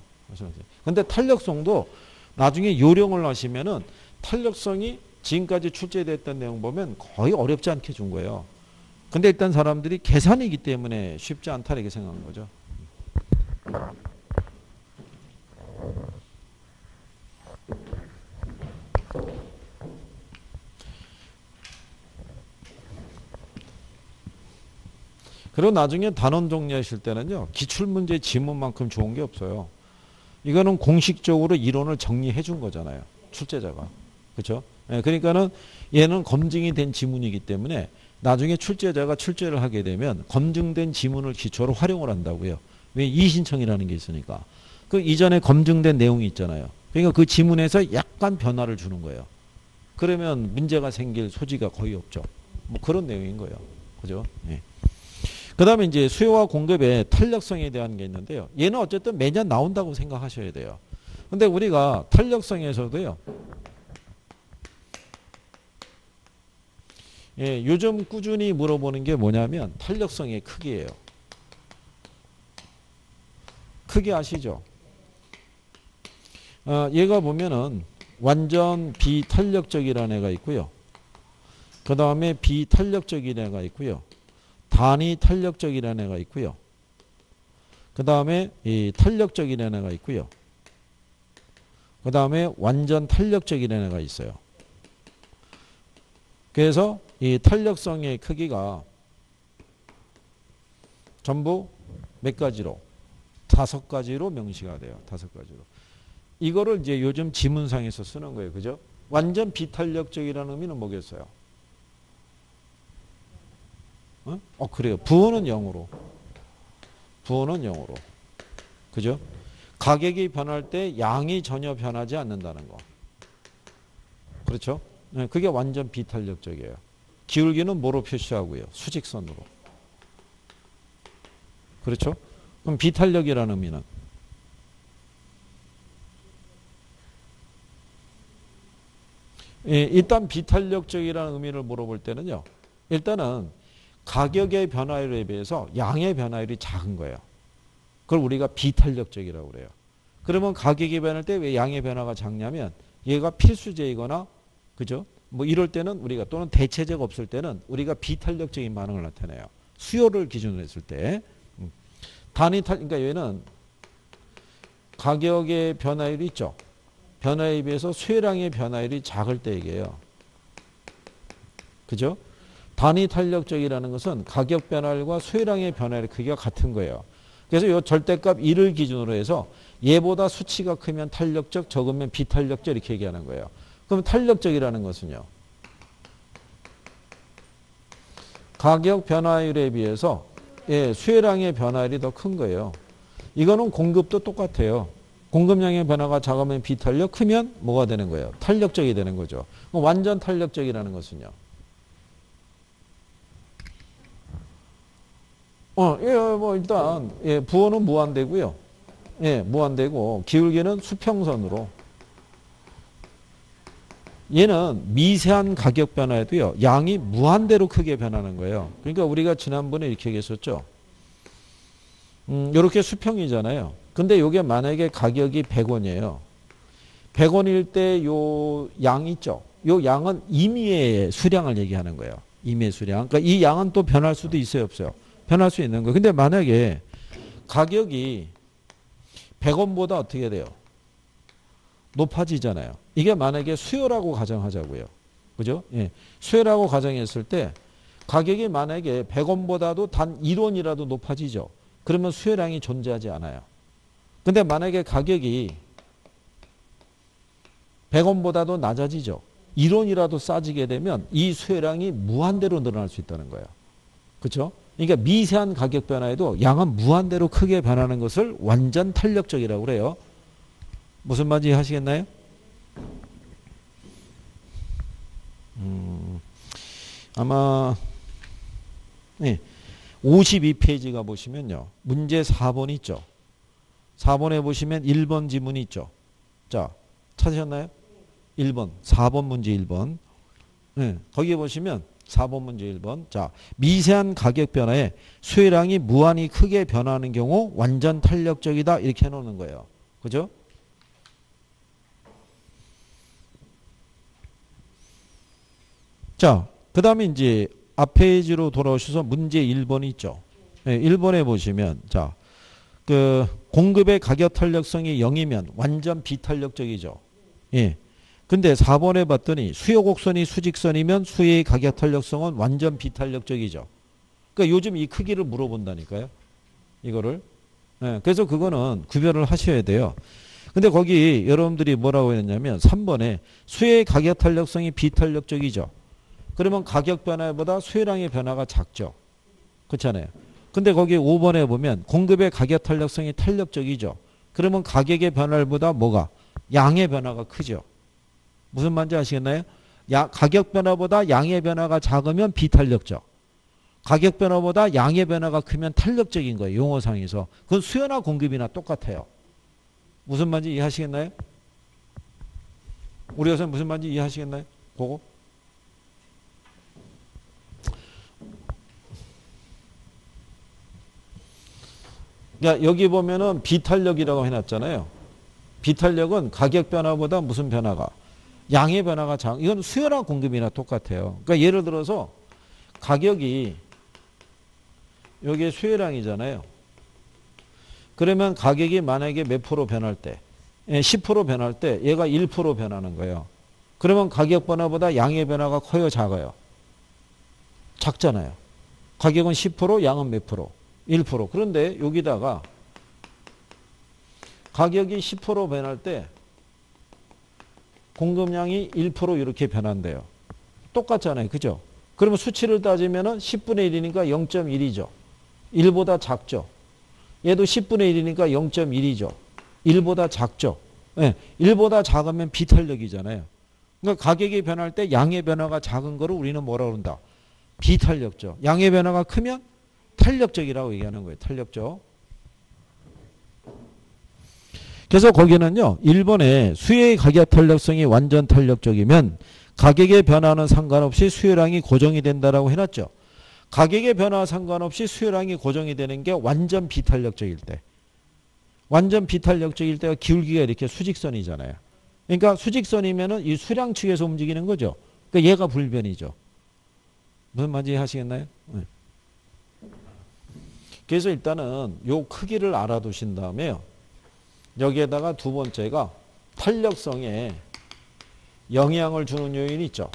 근데 탄력성도 나중에 요령을 하시면은 탄력성이 지금까지 출제됐던 내용 보면 거의 어렵지 않게 준 거예요. 근데 일단 사람들이 계산이기 때문에 쉽지 않다 이렇게 생각하는 거죠. 그리고 나중에 단원 정리하실 때는요. 기출문제 지문만큼 좋은 게 없어요. 이거는 공식적으로 이론을 정리해 준 거잖아요. 출제자가. 그렇죠? 네, 그러니까는 얘는 검증이 된 지문이기 때문에 나중에 출제자가 출제를 하게 되면 검증된 지문을 기초로 활용을 한다고요. 왜? 이의신청이라는 게 있으니까. 그 이전에 검증된 내용이 있잖아요. 그러니까 그 지문에서 약간 변화를 주는 거예요. 그러면 문제가 생길 소지가 거의 없죠. 뭐 그런 내용인 거예요. 그죠? 네. 그 다음에 이제 수요와 공급의 탄력성에 대한 게 있는데요. 얘는 어쨌든 매년 나온다고 생각하셔야 돼요. 근데 우리가 탄력성에서도요. 예, 요즘 꾸준히 물어보는 게 뭐냐면 탄력성의 크기예요. 크기 아시죠? 얘가 보면은 완전 비탄력적이라는 애가 있고요. 그 다음에 비탄력적이라는 애가 있고요. 단위 탄력적이라는 애가 있고요. 그 다음에 이 탄력적이라는 애가 있고요. 그 다음에 완전 탄력적이라는 애가 있어요. 그래서 이 탄력성의 크기가 전부 몇 가지로? 5가지로 명시가 돼요. 5가지로. 이거를 이제 요즘 지문상에서 쓰는 거예요. 그죠? 완전 비탄력적이라는 의미는 뭐겠어요? 그래요. 부호는 0으로. 부호는 0으로. 그죠? 가격이 변할 때 양이 전혀 변하지 않는다는 거. 그렇죠? 네, 그게 완전 비탄력적이에요. 기울기는 뭐로 표시하고요? 수직선으로. 그렇죠? 그럼 비탄력이라는 의미는? 예, 일단 비탄력적이라는 의미를 물어볼 때는요. 일단은 가격의 변화율에 비해서 양의 변화율이 작은 거예요. 그걸 우리가 비탄력적이라고 그래요. 그러면 가격이 변할 때 왜 양의 변화가 작냐면 얘가 필수제이거나 그죠? 뭐 이럴 때는 우리가 또는 대체제가 없을 때는 우리가 비탄력적인 반응을 나타내요. 수요를 기준으로 했을 때. 그러니까 얘는 가격의 변화율이 있죠. 변화에 비해서 수요량의 변화율이 작을 때 얘기해요. 그죠? 단위 탄력적이라는 것은 가격 변화율과 수요량의 변화율의 크기가 같은 거예요. 그래서 이 절대값 1을 기준으로 해서 얘보다 수치가 크면 탄력적, 적으면 비탄력적 이렇게 얘기하는 거예요. 그럼 탄력적이라는 것은요. 가격 변화율에 비해서 수요량의 변화율이 더 큰 거예요. 이거는 공급도 똑같아요. 공급량의 변화가 작으면 비탄력, 크면 뭐가 되는 거예요? 탄력적이 되는 거죠. 완전 탄력적이라는 것은요. 뭐 일단 부호는 무한대고요. 무한대고 기울기는 수평선으로. 얘는 미세한 가격 변화에도요. 양이 무한대로 크게 변하는 거예요. 그러니까 우리가 지난번에 이렇게 얘기했었죠. 이렇게 수평이잖아요. 근데 이게 만약에 가격이 100원이에요. 100원일 때 요 양 있죠. 요 양은 임의의 수량을 얘기하는 거예요. 임의의 수량. 그러니까 이 양은 또 변할 수도 있어요, 없어요? 변할 수 있는 거예요. 근데 만약에 가격이 100원보다 어떻게 돼요? 높아지잖아요. 이게 만약에 수요라고 가정하자고요. 그죠? 예. 수요라고 가정했을 때 가격이 만약에 100원보다도 단 1원이라도 높아지죠. 그러면 수요량이 존재하지 않아요. 근데 만약에 가격이 100원보다도 낮아지죠. 1원이라도 싸지게 되면 이 수요량이 무한대로 늘어날 수 있다는 거예요. 그렇죠? 그러니까 미세한 가격 변화에도 양은 무한대로 크게 변하는 것을 완전 탄력적이라고 그래요. 무슨 말인지 이해하시겠나요? 아마 네, 52페이지가 보시면요. 문제 4번 있죠. 4번에 보시면 1번 지문이 있죠. 자, 찾으셨나요? 1번, 4번 문제 1번. 네, 거기에 보시면 4번 문제 1번. 자, 미세한 가격 변화에 수요량이 무한히 크게 변하는 경우 완전 탄력적이다. 이렇게 해놓는 거예요. 그죠? 자, 그 다음에 이제 앞 페이지로 돌아오셔서 문제 1번 있죠. 네, 1번에 보시면, 자, 그 공급의 가격 탄력성이 0이면 완전 비탄력적이죠. 예. 근데 4번에 봤더니 수요 곡선이 수직선이면 수요의 가격 탄력성은 완전 비탄력적이죠. 그러니까 요즘 이 크기를 물어본다니까요. 이거를. 예. 그래서 그거는 구별을 하셔야 돼요. 근데 거기 여러분들이 뭐라고 했냐면 3번에 수요의 가격 탄력성이 비탄력적이죠. 그러면 가격 변화보다 수요량의 변화가 작죠. 그렇잖아요. 근데 거기 5번에 보면 공급의 가격 탄력성이 탄력적이죠. 그러면 가격의 변화보다 뭐가? 양의 변화가 크죠. 무슨 말인지 아시겠나요? 가격 변화보다 양의 변화가 작으면 비탄력적. 가격 변화보다 양의 변화가 크면 탄력적인 거예요. 용어상에서. 그건 수요나 공급이나 똑같아요. 무슨 말인지 이해하시겠나요? 우리 여기서 무슨 말인지 이해하시겠나요? 그거? 그러니까 여기 보면은 비탄력이라고 해놨잖아요. 비탄력은 가격 변화보다 무슨 변화가? 양의 변화가 이건 수요나 공급이나 똑같아요. 그러니까 예를 들어서 가격이 여기 수요량이잖아요. 그러면 가격이 만약에 몇 프로 변할 때 10% 변할 때 얘가 1% 변하는 거예요. 그러면 가격 변화보다 양의 변화가 커요, 작아요? 작잖아요. 가격은 10%, 양은 몇 프로? 1%. 그런데 여기다가 가격이 10% 변할 때 공급량이 1% 이렇게 변한대요. 똑같잖아요. 그죠? 그러면 수치를 따지면 10분의 1이니까 0.1이죠. 1보다 작죠. 얘도 10분의 1이니까 0.1이죠. 1보다 작죠. 네, 1보다 작으면 비탄력이잖아요. 그러니까 가격이 변할 때 양의 변화가 작은 거를 우리는 뭐라고 그런다? 비탄력적. 양의 변화가 크면 탄력적이라고 얘기하는 거예요. 탄력적. 그래서 거기는요. 1번에 수요의 가격 탄력성이 완전 탄력적이면 가격의 변화는 상관없이 수요량이 고정이 된다라고 해놨죠. 가격의 변화와 상관없이 수요량이 고정이 되는 게 완전 비탄력적일 때. 완전 비탄력적일 때가 기울기가 이렇게 수직선이잖아요. 그러니까 수직선이면은 이 수량 측에서 움직이는 거죠. 그러니까 얘가 불변이죠. 무슨 말인지 하시겠나요? 네. 그래서 일단은 요 크기를 알아두신 다음에요. 여기에다가 두 번째가 탄력성에 영향을 주는 요인이 있죠.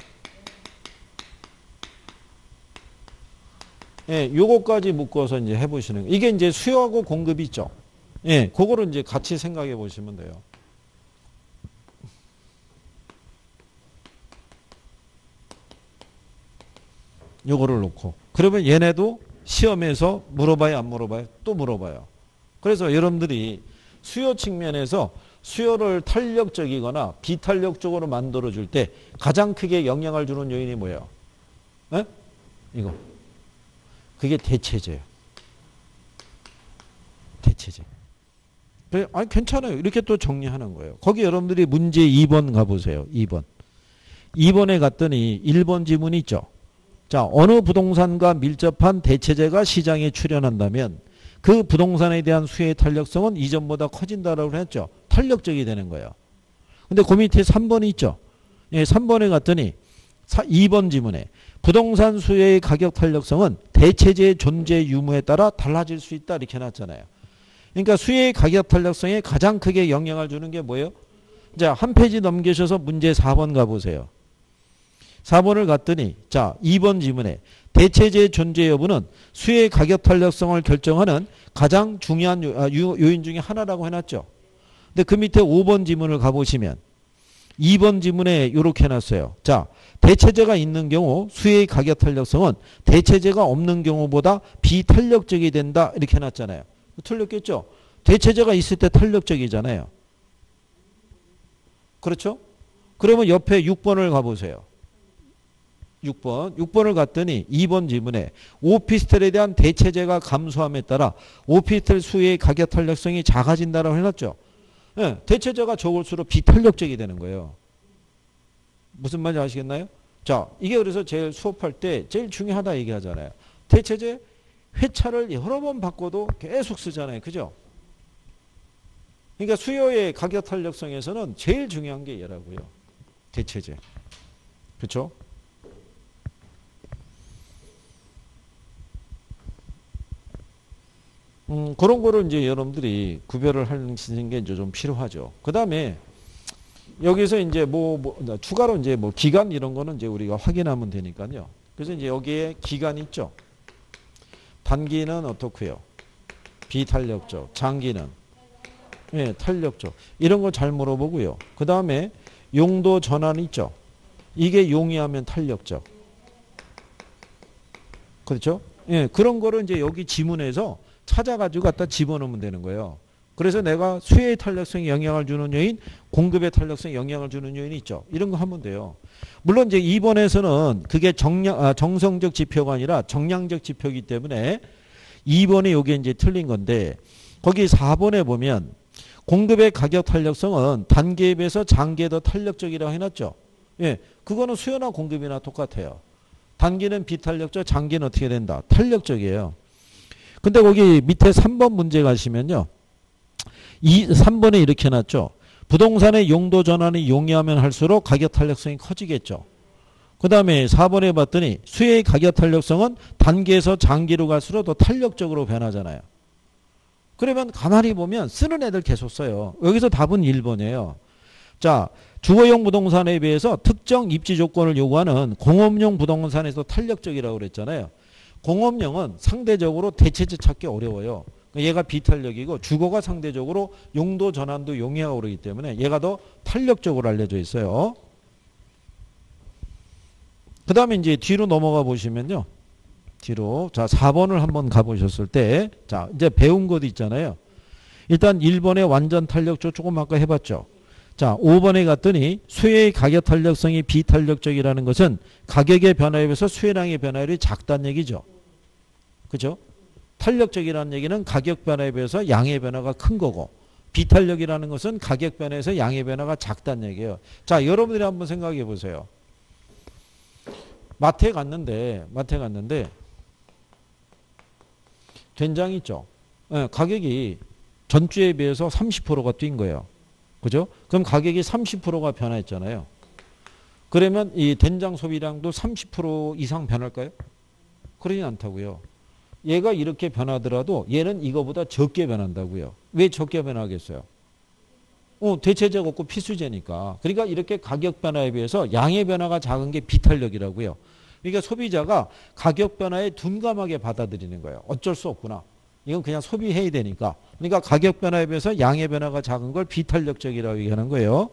예, 요거까지 묶어서 이제 해보시는 거예요. 이게 이제 수요하고 공급이 있죠. 예, 그거를 이제 같이 생각해 보시면 돼요. 요거를 놓고. 그러면 얘네도 시험에서 물어봐요, 안 물어봐요? 또 물어봐요. 그래서 여러분들이 수요 측면에서 수요를 탄력적이거나 비탄력적으로 만들어줄 때 가장 크게 영향을 주는 요인이 뭐예요? 에? 이거. 그게 대체제예요. 대체제. 아니, 괜찮아요. 이렇게 또 정리하는 거예요. 거기 여러분들이 문제 2번 가보세요. 2번. 2번에 갔더니 1번 지문이 있죠. 자, 어느 부동산과 밀접한 대체제가 시장에 출현한다면 그 부동산에 대한 수요의 탄력성은 이전보다 커진다라고 했죠. 탄력적이 되는 거예요. 근데 그 밑에 3번이 있죠. 예, 3번에 갔더니 2번 지문에 부동산 수요의 가격 탄력성은 대체제의 존재 유무에 따라 달라질 수 있다 이렇게 해놨잖아요. 그러니까 수혜의 가격 탄력성에 가장 크게 영향을 주는 게 뭐예요? 자, 한 페이지 넘기셔서 문제 4번 가보세요. 4번을 갔더니 자, 2번 지문에 대체제의 존재 여부는 수혜의 가격 탄력성을 결정하는 가장 중요한 요인 중에 하나라고 해놨죠. 근데 그 밑에 5번 지문을 가보시면 2번 지문에 이렇게 해놨어요. 자, 대체제가 있는 경우 수혜의 가격 탄력성은 대체제가 없는 경우보다 비탄력적이 된다 이렇게 해놨잖아요. 틀렸겠죠? 대체제가 있을 때 탄력적이잖아요. 그렇죠? 그러면 옆에 6번을 가보세요. 6번을 갔더니 2번 지문에 오피스텔에 대한 대체제가 감소함에 따라 오피스텔 수혜의 가격 탄력성이 작아진다라고 해놨죠. 네, 대체제가 적을수록 비탄력적이 되는 거예요. 무슨 말인지 아시겠나요? 자, 이게 그래서 제일 수업할 때 제일 중요하다 얘기하잖아요. 대체제 회차를 여러 번 바꿔도 계속 쓰잖아요. 그죠? 그러니까 수요의 가격 탄력성에서는 제일 중요한 게 얘라고요. 대체제. 그렇죠? 그런 거를 이제 여러분들이 구별을 하시는 게 이제 좀 필요하죠. 그 다음에 여기서 이제 추가로 이제 기간 이런 거는 이제 우리가 확인하면 되니까요. 그래서 이제 여기에 기간 있죠. 단기는 어떻고요? 비탄력적. 장기는 예, 탄력적. 이런 거 잘 물어보고요. 그 다음에 용도 전환 있죠. 이게 용이하면 탄력적. 그렇죠? 예, 그런 거를 이제 여기 지문에서 찾아가지고 갖다 집어넣으면 되는 거예요. 그래서 내가 수혜의 탄력성에 영향을 주는 요인, 공급의 탄력성에 영향을 주는 요인이 있죠. 이런 거 하면 돼요. 물론 이제 2번에서는 그게 정성적 지표가 아니라 정량적 지표이기 때문에 2번이 요게 이제 틀린 건데 거기 4번에 보면 공급의 가격 탄력성은 단계에 비해서 장기에 더 탄력적이라고 해놨죠. 예, 그거는 수요나 공급이나 똑같아요. 단기는 비탄력적, 장기는 어떻게 된다? 탄력적이에요. 근데 거기 밑에 3번 문제 가시면요. 3번에 이렇게 해놨죠. 부동산의 용도 전환이 용이하면 할수록 가격 탄력성이 커지겠죠. 그 다음에 4번에 봤더니 수혜의 가격 탄력성은 단기에서 장기로 갈수록 더 탄력적으로 변하잖아요. 그러면 가만히 보면 쓰는 애들 계속 써요. 여기서 답은 1번이에요. 자, 주거용 부동산에 비해서 특정 입지 조건을 요구하는 공업용 부동산에서 탄력적이라고 그랬잖아요. 공업용은 상대적으로 대체제 찾기 어려워요. 얘가 비탄력이고 주거가 상대적으로 용도 전환도 용이하고 그러기 때문에 얘가 더 탄력적으로 알려져 있어요. 그 다음에 이제 뒤로 넘어가 보시면요. 뒤로. 자, 4번을 한번 가보셨을 때, 자, 이제 배운 것도 있잖아요. 일단 1번에 완전 탄력적 조금 아까 해봤죠. 자, 5번에 갔더니 수혜의 가격 탄력성이 비탄력적이라는 것은 가격의 변화에 비해서 수혜량의 변화율이 작다는 얘기죠. 그죠? 탄력적이라는 얘기는 가격 변화에 비해서 양의 변화가 큰 거고 비탄력이라는 것은 가격 변화에서 양의 변화가 작다는 얘기예요. 자, 여러분들이 한번 생각해 보세요. 마트에 갔는데 된장 있죠. 네, 가격이 전주에 비해서 30%가 뛴 거예요. 그죠? 그럼 가격이 30%가 변화했잖아요. 그러면 이 된장 소비량도 30% 이상 변할까요? 그러진 않다고요. 얘가 이렇게 변하더라도 얘는 이거보다 적게 변한다고요. 왜 적게 변하겠어요? 대체제가 없고 필수제니까. 그러니까 이렇게 가격 변화에 비해서 양의 변화가 작은 게 비탄력이라고요. 그러니까 소비자가 가격 변화에 둔감하게 받아들이는 거예요. 어쩔 수 없구나. 이건 그냥 소비해야 되니까. 그러니까 가격 변화에 비해서 양의 변화가 작은 걸 비탄력적이라고 얘기하는 거예요.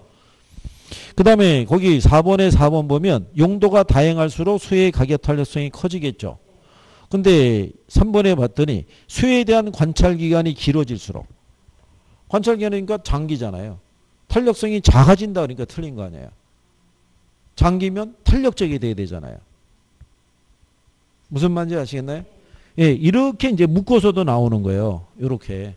그 다음에 거기 4번 보면 용도가 다양할수록 수혜의 가격 탄력성이 커지겠죠. 근데 3번에 봤더니 수혜에 대한 관찰 기간이 길어질수록 관찰 기간이니까 장기잖아요. 탄력성이 작아진다 그러니까 틀린 거 아니에요. 장기면 탄력적이 돼야 되잖아요. 무슨 말인지 아시겠나요? 예, 이렇게 이제 묶어서도 나오는 거예요. 이렇게.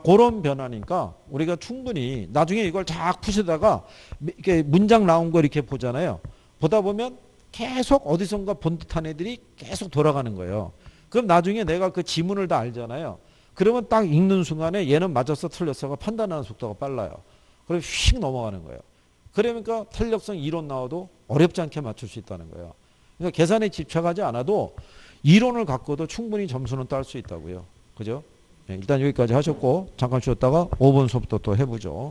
그런 변화니까 우리가 충분히 나중에 이걸 쫙 푸시다가 이렇게 문장 나온 거 이렇게 보잖아요. 보다 보면 계속 어디선가 본 듯한 애들이 계속 돌아가는 거예요. 그럼 나중에 내가 그 지문을 다 알잖아요. 그러면 딱 읽는 순간에 얘는 맞았어 틀렸어가 판단하는 속도가 빨라요. 그럼 휙 넘어가는 거예요. 그러니까 탄력성 이론 나와도 어렵지 않게 맞출 수 있다는 거예요. 그러니까 계산에 집착하지 않아도 이론을 갖고도 충분히 점수는 딸 수 있다고요. 그죠? 일단 여기까지 하셨고 잠깐 쉬었다가 5번 수업부터 또 해보죠.